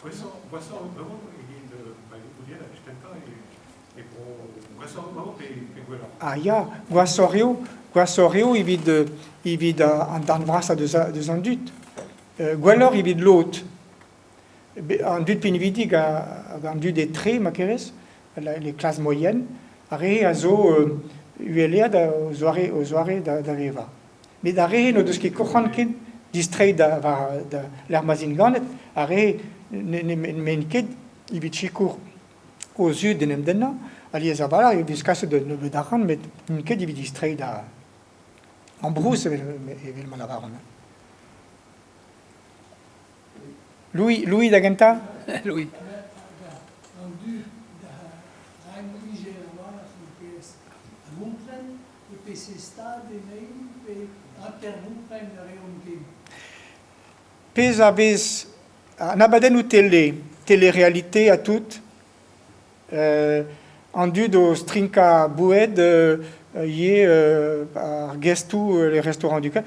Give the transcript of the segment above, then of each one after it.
Questo Udiera stenta e questo pe quello. Ah ja, Guassorio il vide an vrasa deus an dud. Gwellor il vide lot. An dud pinividig an dud e tre, ma kerez, les classes moyennes, a rehe a zo ULA o zoare da veva. Mais da rehe no deus ket kochan ket distrait da l'er mazin ganet, a rehe men ket il vide chikour au sud de Nemdenna, aliez avala, il vide kasse de Nebedaran, mais men ket il vide distrait da en brousse evel manavaron. Louis d'Agenta? Louis. Pez avez an abadenn ou télé-réalité à toutes, en dud o strinka boued ar gestou les restaurants du cas,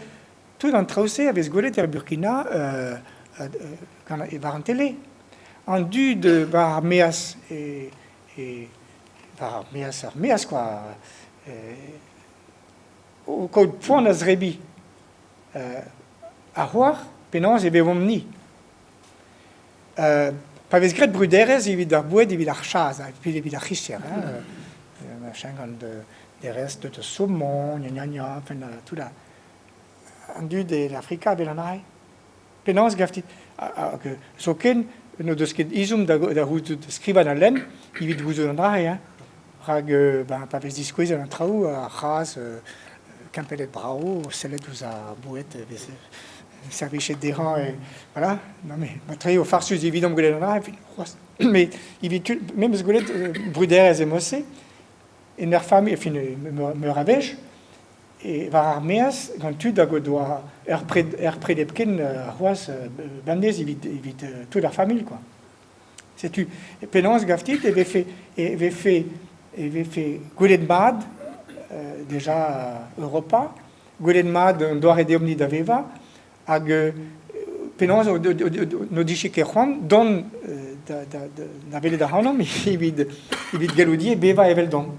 tout an traousé avez goulet er Burkina e var an télé. En dud var meas var meas quoi. O kaout poan a zrebi a c'hoar penans e vevom ni. Pa vez gret bruderez evit ar boued evit ar chaz, evit ar chicher. Machin gant des restes de saumon, gna, enfin tout là. En dud de l'Africa vel an arai. Penans gaftit. So ken, no deus ket izum da route de skrivan a len, evit gouzon an arai. Rag pa vez diskouez an traoù a chaz, kampelet brao, sellet ouz a boued, servichet d'errant, et voilà. Non mais, matri au farsus évident goulet an arai, mais evit même ce goulet bruderez e mosse, et ner famille, enfin, me ravège, et var ar meas, gant tud a doa predepken c'hoaz bandez evit tout ar famille, quoi. C'est tu. Penans gaftit,eve fait goulet mad, déjà Europa, goulet mad doare de omni da veva, hag penans no dichik e c'hoant, don da vele da hanom, evit geloudi e beva evel don.